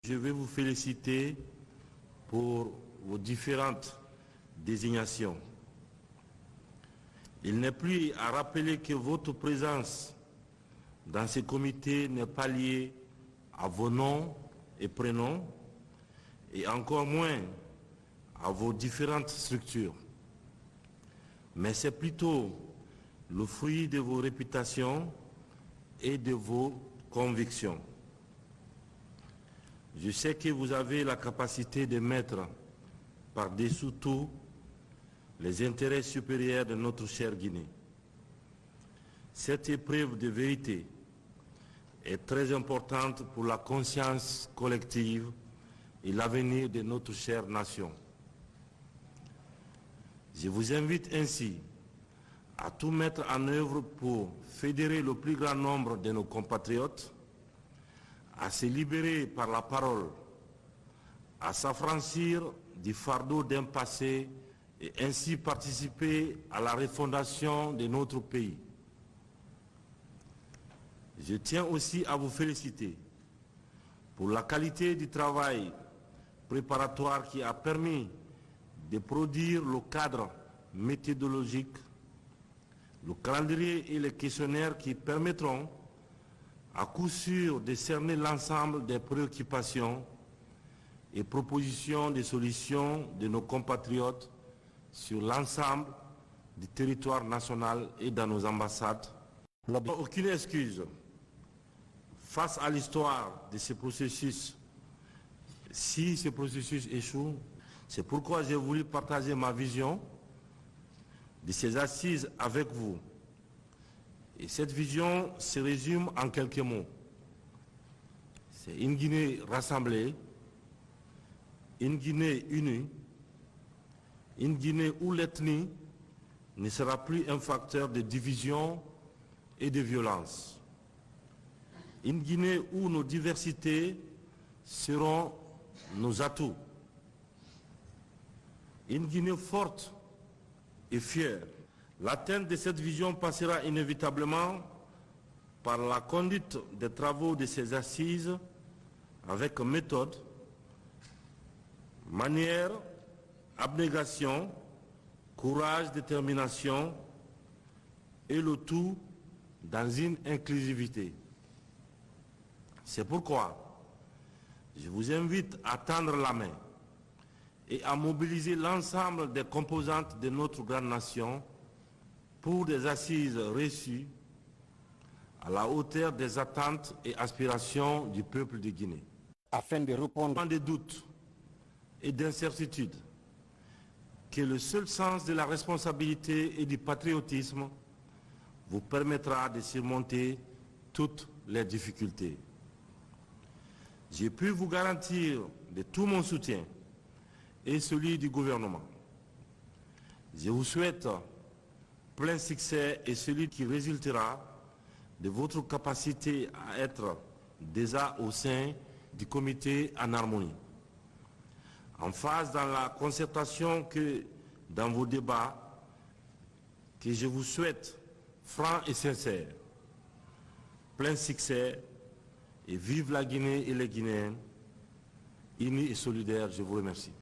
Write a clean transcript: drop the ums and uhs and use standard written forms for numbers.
Je vais vous féliciter pour vos différentes désignations. Il n'est plus à rappeler que votre présence dans ces comités n'est pas liée à vos noms et prénoms, et encore moins à vos différentes structures. Mais c'est plutôt le fruit de vos réputations et de vos convictions. Je sais que vous avez la capacité de mettre par-dessous tout les intérêts supérieurs de notre chère Guinée. Cette épreuve de vérité est très importante pour la conscience collective et l'avenir de notre chère nation. Je vous invite ainsi à tout mettre en œuvre pour fédérer le plus grand nombre de nos compatriotes, à se libérer par la parole, à s'affranchir du fardeau d'un passé et ainsi participer à la refondation de notre pays. Je tiens aussi à vous féliciter pour la qualité du travail préparatoire qui a permis de produire le cadre méthodologique, le calendrier et les questionnaires qui permettront à coup sûr de cerner l'ensemble des préoccupations et propositions de solutions de nos compatriotes sur l'ensemble du territoire national et dans nos ambassades. Aucune excuse face à l'histoire de ce processus. Si ce processus échoue, c'est pourquoi j'ai voulu partager ma vision de ces assises avec vous. Et cette vision se résume en quelques mots. C'est une Guinée rassemblée, une Guinée unie, une Guinée où l'ethnie ne sera plus un facteur de division et de violence. Une Guinée où nos diversités seront nos atouts. Une Guinée forte et fière. L'atteinte de cette vision passera inévitablement par la conduite des travaux de ces assises avec méthode, manière, abnégation, courage, détermination et le tout dans une inclusivité. C'est pourquoi je vous invite à tendre la main et à mobiliser l'ensemble des composantes de notre grande nation pour des assises reçues à la hauteur des attentes et aspirations du peuple de Guinée. Afin de répondre à des doutes et d'incertitudes, que le seul sens de la responsabilité et du patriotisme vous permettra de surmonter toutes les difficultés. J'ai pu vous garantir de tout mon soutien et celui du gouvernement. Je vous souhaite plein succès et celui qui résultera de votre capacité à être déjà au sein du comité en harmonie, en phase dans la concertation que dans vos débats, que je vous souhaite franc et sincère, plein succès et vive la Guinée et les Guinéens, unis et solidaires. Je vous remercie.